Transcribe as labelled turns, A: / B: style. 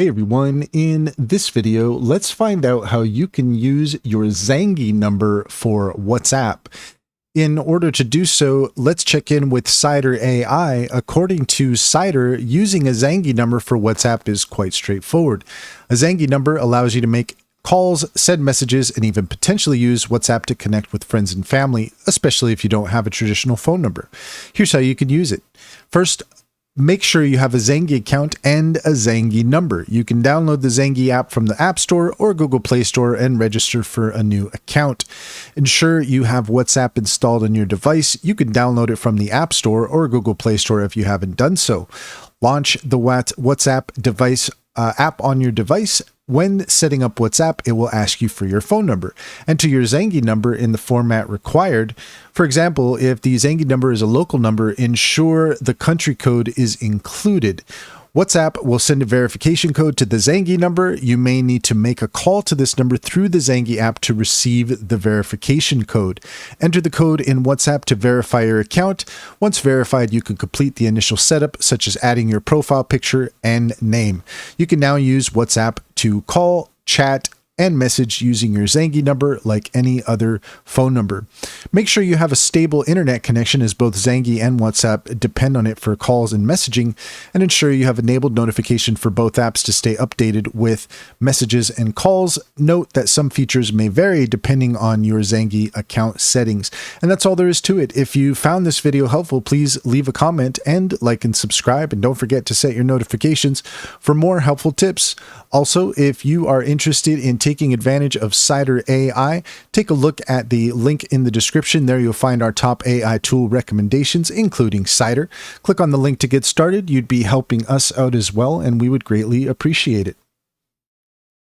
A: Hey everyone, in this video, let's find out how you can use your Zangi number for WhatsApp. In order to do so, let's check in with Cider AI. According to Cider, using a Zangi number for WhatsApp is quite straightforward. A Zangi number allows you to make calls, send messages, and even potentially use WhatsApp to connect with friends and family, especially if you don't have a traditional phone number. Here's how you can use it. First, make sure you have a Zangi account and a Zangi number. You can download the Zangi app from the App Store or Google Play Store and register for a new account. Ensure you have WhatsApp installed on your device. You can download it from the App Store or Google Play Store if you haven't done so. Launch the WhatsApp device app on your device. When setting up WhatsApp, it will ask you for your phone number. Enter your Zangi number in the format required. For example, if the Zangi number is a local number, ensure the country code is included. WhatsApp will send a verification code to the Zangi number. You may need to make a call to this number through the Zangi app to receive the verification code. Enter the code in WhatsApp to verify your account. Once verified, you can complete the initial setup, such as adding your profile picture and name. You can now use WhatsApp to call, chat, and message using your Zangi number like any other phone number. Make sure you have a stable internet connection, as both Zangi and WhatsApp depend on it for calls and messaging, and ensure you have enabled notification for both apps to stay updated with messages and calls. Note that some features may vary depending on your Zangi account settings. And that's all there is to it. If you found this video helpful, please leave a comment and like and subscribe, and don't forget to set your notifications for more helpful tips. Also, if you are interested in taking advantage of Cider AI, take a look at the link in the description. There you'll find our top AI tool recommendations, including Cider. Click on the link to get started. You'd be helping us out as well, and we would greatly appreciate it.